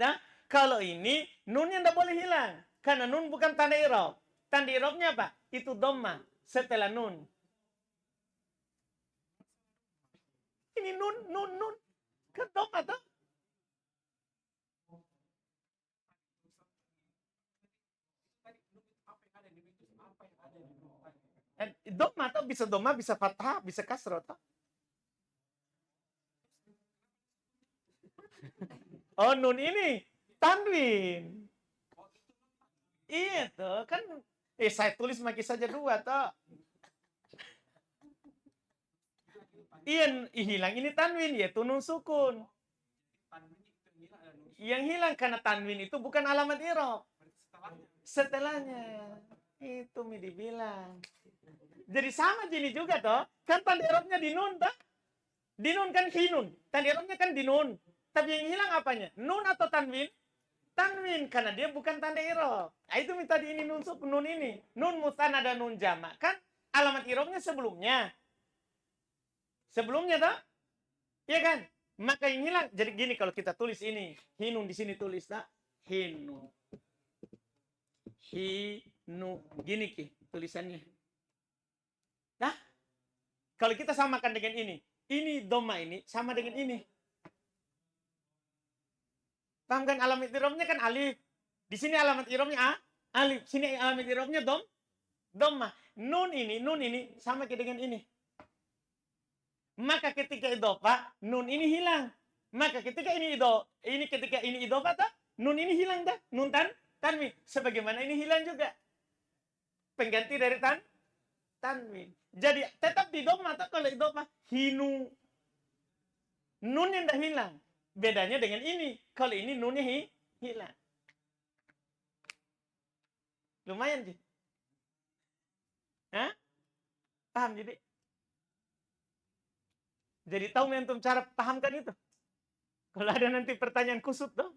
Nah, kalau ini, nunnya tidak boleh hilang. Karena nun bukan tanda i'rab. Tanda i'rabnya apa? Itu dhammah. Setelah nun. Ini nun. Kan dhammah toh? Dhammah toh, bisa dhammah, bisa fathah, bisa kasrah toh. Oh, nun ini tanwin. Iya toh, kan Saya tulis maki saja 2 toh. Iya, hilang ini tanwin, yaitu nun sukun. Yang hilang karena tanwin itu bukan alamat i'rab. Setelahnya. Itu mi dibilang. Jadi sama gini juga toh. Kan tanda i'rabnya di nun toh. Di nun kan hinun. Tanda i'rabnya kan di nun. Tapi yang hilang apanya? Nun atau tanwin? Tanwin, karena dia bukan tanda i'rab. Nah, itu minta di ini nun sukun, nun ini. Nun musanna dan nun jamak. Kan alamat i'rabnya sebelumnya. Sebelumnya toh? Iya kan? Maka yang hilang, jadi gini kalau kita tulis ini, hinun di sini tulis tak? Hinun. Hinu. Gini ki tulisannya. Nah, kalau kita samakan dengan ini doma ini sama dengan ini. Paham kan alamat i'rabnya kan alif. Di sini alamat i'rabnya alif. Sini alamat i'rabnya doma. Nun ini sama kayak dengan ini. Maka ketika idhofah, nun ini hilang. Maka ketika ketika ini idhofah, nun ini hilang dah. Nun tanwin. Sebagaimana ini hilang juga. Pengganti dari tanwin. Jadi tetap di dhamma atau kalau idhofah hinu. Nun yang dah hilang. Bedanya dengan ini. Kalau ini nunnya hilang. Lumayan sih. Hah? Paham jadi? Jadi tahu mentum cara pahamkan itu. Kalau ada nanti pertanyaan kusut dong.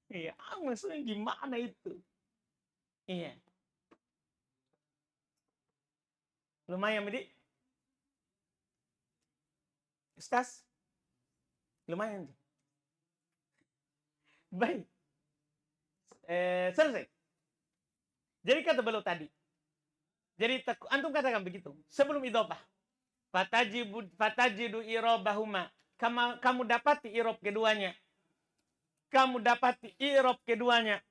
Iya, maksudnya gimana itu? Iya. Lumayan, Medi. Ustaz? Lumayan. Baik. Selesai. Jadi kata beliau tadi. Jadi antum katakan begitu. Sebelum idhofah. Fatajidu i'rabahuma. Kamu dapati i'rab keduanya. Kamu dapati i'rab keduanya.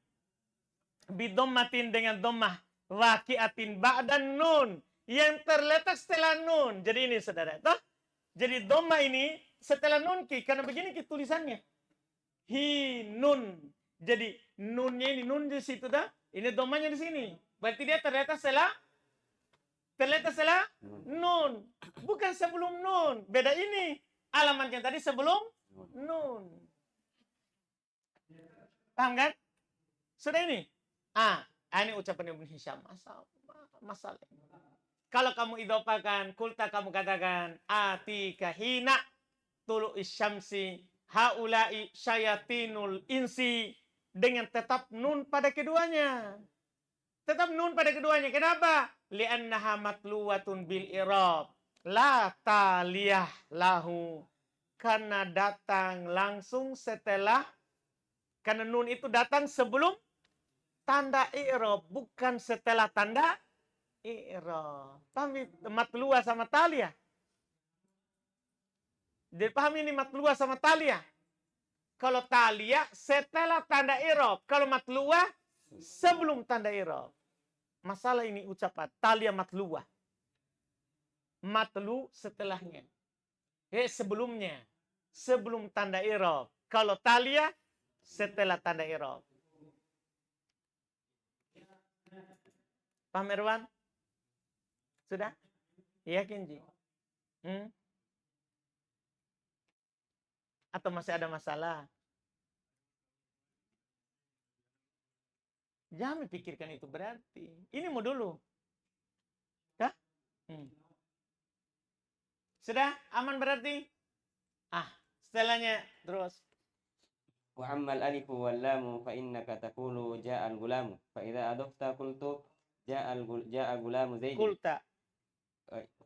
Bidhammatin dengan dhammah. Waqi'atin ba'dan nun. Yang terletak setelah nun. Jadi ini saudara. Toh? Jadi dhammah ini setelah nun ki. Karena begini ki tulisannya. Hi nun. Jadi nunnya ini. Nun di situ dah. Ini dhammahnya di sini. Berarti dia terletak setelah nun. Bukan sebelum nun. Beda ini. Alamatnya tadi sebelum nun. Paham kan? Sudah ini? Ini ucapan Ibnu Hisham. Masalah. Kalau kamu idhofakan, kulta kamu katakan, atika hina tulu isyamsi haulai syayatinul insi. Dengan tetap nun pada keduanya. Tetap nun pada keduanya. Kenapa? Li'annaha matluwatun bil i'rab. La taliyah lahu. Karena datang langsung setelah. Karena nun itu datang sebelum tanda i'rab. Bukan setelah tanda i'rab. Paham? Matluwa sama taliyah. Jadi paham ini matluwa sama taliyah. Kalau taliyah setelah tanda i'rab. Kalau matluwa sebelum tanda i'rab. Masalah ini ucapan taliyah matluwah. Matlu setelahnya. Sebelumnya. Sebelum tanda i'rab. Kalau taliyah setelah tanda i'rab. Paham Irwan? Sudah? Yakin Ji? Atau masih ada masalah? Jangan pikirkan itu berarti. Ini mau dulu. Dah? Sudah? Aman berarti? Setelahnya terus. Wa ammal alifu wal lamu fa innaka taqulu ja'al gulamu. Fa idza adafta qultu ja'a gulamu zaidin. Kulta.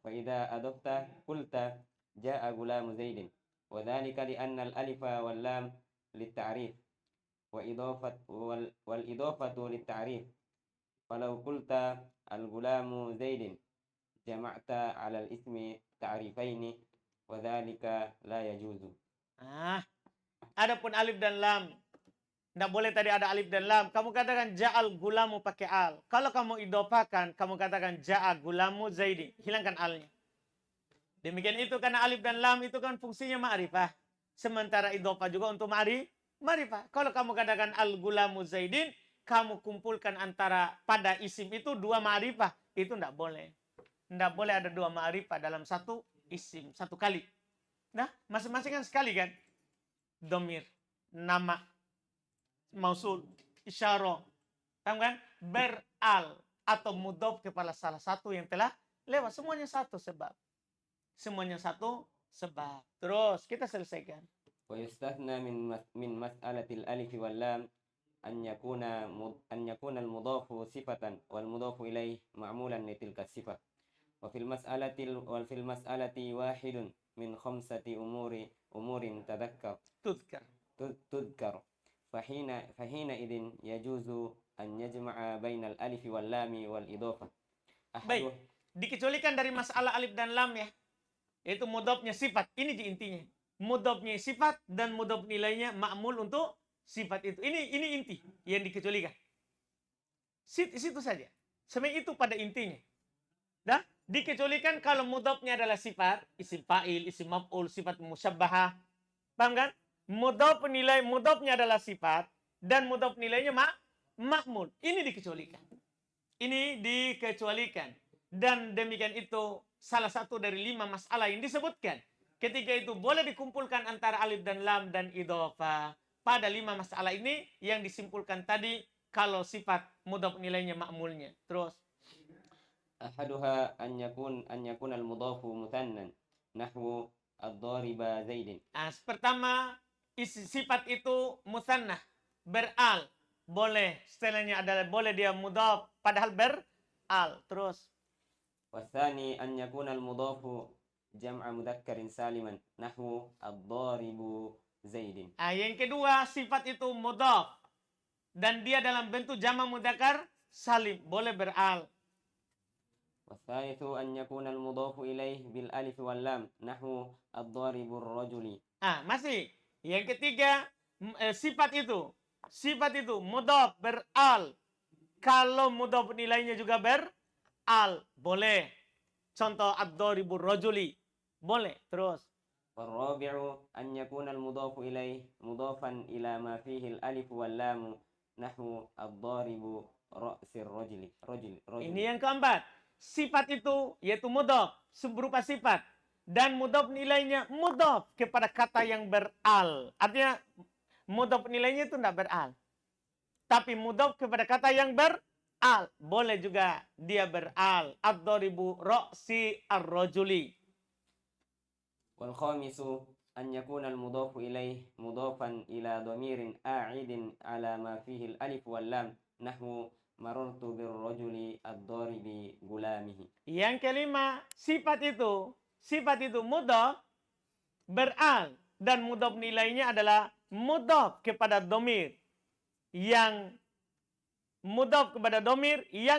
Fa idza adafta qulta ja'a gulamu zaidin. Wa dhalika li anna al alifa wal lam lit-ta'rif. والإضافة للتعريف فلو قلت الغلام زيد جمعت على الاسم تعريفين وذلك لا يجوز. Adapun alif dan lam, tidak boleh tadi ada alif dan lam. Kamu katakan ja'al gulamu pakai al. Kalau kamu idofakan, kamu katakan ja'a gulamu zaidi. Hilangkan alnya. Demikian itu karena alif dan lam itu kan fungsinya ma'rifah. Sementara idofah juga untuk ma'rifah. Kalau kamu katakan al-gulamu zaidin, kamu kumpulkan antara pada isim itu dua ma'rifah, itu tidak boleh. Tidak boleh ada dua ma'rifah dalam satu isim, satu kali. Nah, masing-masing kan sekali kan? Domir, nama, mausul, isyarah, paham kan? Beral atau mudhof kepada salah satu yang telah lewat. Semuanya satu sebab. Semuanya satu sebab. Terus kita selesaikan. ويستثنى من مسألة الألف واللام أن يكون المضاف صفة والمضاف إليه معمولا لتلك الصفة. وفي المسألة واحد من 5 أمور تذكر فحينئذ يجوز أن يجمع بين الألف واللام والإضافة. Baik, dikecualikan dari masalah alif dan lam ya, yaitu mudhofnya sifat. Ini di intinya. Mudhofnya sifat dan mudhof nilainya ma'mul untuk sifat itu. Ini inti yang dikecualikan. Situ saja. Sebenarnya itu pada intinya. Dah, dikecualikan kalau mudhofnya adalah sifat, isim fa'il, isim maf'ul, sifat musyabbahah. Paham kan? Mudhofnya adalah sifat dan mudhof nilainya ma'mul. Ini dikecualikan. Ini dikecualikan. Dan demikian itu salah satu dari 5 masalah yang disebutkan. Ketika itu boleh dikumpulkan antara alif dan lam dan idhofah. Pada 5 masalah ini yang disimpulkan tadi kalau sifat mudhof nilainya ma'mulnya. Terus. أحدها أن يكون المضاف مثنى نحو الضارب زيد. Pertama, sifat itu musannah, beral. Boleh. Setelahnya adalah boleh dia mudhof padahal beral. Terus. والثاني أن يكون المضاف جمع مذكر سالما نحو الضارب زيد. Yang kedua, sifat itu mudhaf dan dia dalam bentuk jama mudzakkar salim, boleh beral. والثالث أن يكون المضاف إليه بالألف واللام نحو الضارب الرجل. Masih. Yang ketiga, sifat itu mudhaf beral. Kalau mudhaf nilainya juga beral, boleh. Contoh ad-daribur rajuli. Boleh. Terus. والرابع أن يكون المضاف إليه مضافا إلى ما فيه الألف واللام نحو الضارب رأس الرجل. Ini yang keempat. Sifat itu yaitu mudhaf, berupa sifat. Dan mudhaf nilainya mudhaf kepada kata yang beral. Artinya mudhaf nilainya itu tidak beral. Tapi mudhaf kepada kata yang beral. Boleh juga dia beral. Ad-daribu ra'si ar-rajuli. والخامس أن يكون المضاف إليه مضافا إلى ضمير أعيد على ما فيه الألف واللام نحو مررت بالرجل الضارب غلامه. Yang kelima, sifat itu mudhaf beral dan mudhaf nilainya adalah mudhaf kepada dhamir yang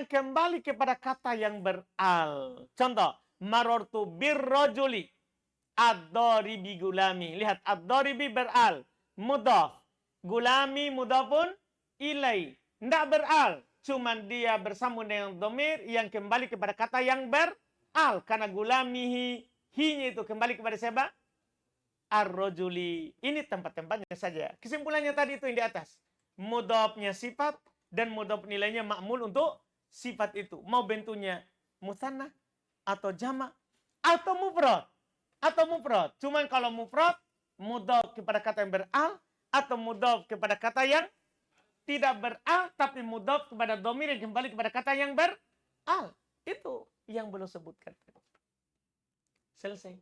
kembali kepada kata yang beral. Contoh, marartu birrajuli ad-daribi gulami. Lihat, ad-daribi beral, mudhaf. Gulami mudhafun ilai. Tidak beral. Cuman dia bersambung dengan dhamir yang kembali kepada kata yang beral. Karena gulamihi, hinya itu kembali kepada siapa? Ar-rajuli. Ini tempat-tempatnya saja. Kesimpulannya tadi itu yang di atas. Mudhafnya sifat dan mudhaf nilainya ma'mul untuk sifat itu. Mau bentuknya musanna atau jama atau mufrad. Cuman kalau mufrad, mudhaf kepada kata yang beral atau mudhaf kepada kata yang tidak beral tapi mudhaf kepada dhamir yang kembali kepada kata yang beral. Itu yang belum sebutkan. Selesai.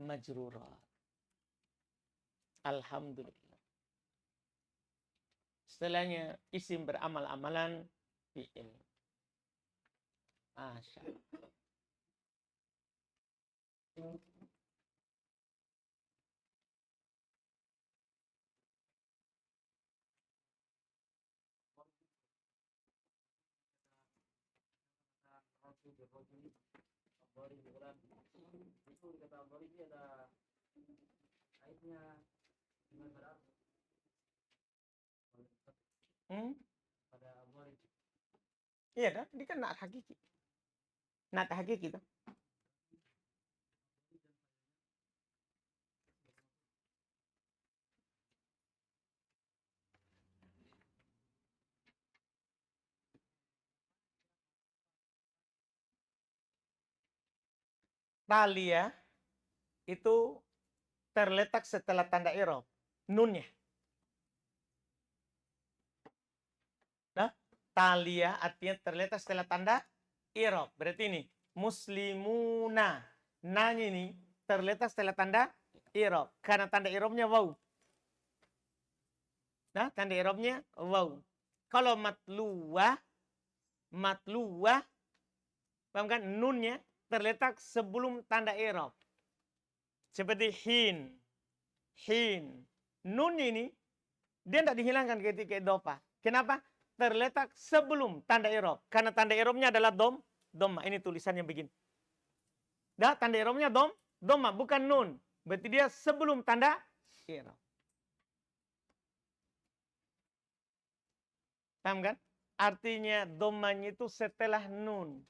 Majrurat. Alhamdulillah. Setelahnya isim beramal-amalan fi'il. Masya Allah. Itu kata Al-Ghazali ada aibnya dengan berarti pada Al-Ghazali. Iya dah, ini kan na'at hakiki. Na'at hakiki itu. talia itu terletak setelah tanda i'rab, nunnya. Nah, talia artinya terletak setelah tanda i'rab. Berarti ini muslimuna. Nanya ini terletak setelah tanda i'rab karena tanda i'rabnya waw. Nah, tanda i'rabnya waw. Kalau matluwa, paham kan? Nunnya terletak sebelum tanda i'rab. Seperti hin. Nun ini dia tidak dihilangkan ketika idhofah. Kenapa? Terletak sebelum tanda i'rab. Karena tanda i'rabnya adalah dhamma. Ini tulisannya begini. Dah, tanda i'rabnya dhamma, bukan nun. Berarti dia sebelum tanda i'rab. Paham kan? Artinya dhammanya itu setelah nun.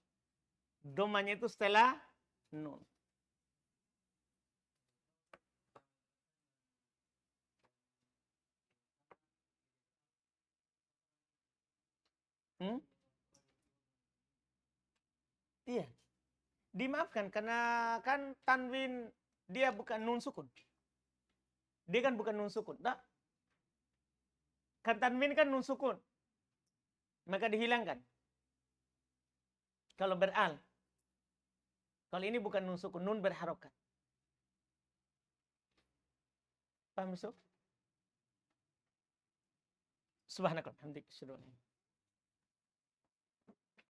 Dhammanya itu setelah nun. Iya. Dimaafkan karena kan tanwin dia bukan nun sukun. Dia kan bukan nun sukun. Nah, kan tanwin kan nun sukun. Maka dihilangkan. Kalau beral. Kalau ini bukan nun sukun, nun berharokat. Paham, Yusuf? Subhanakallah, hamdik,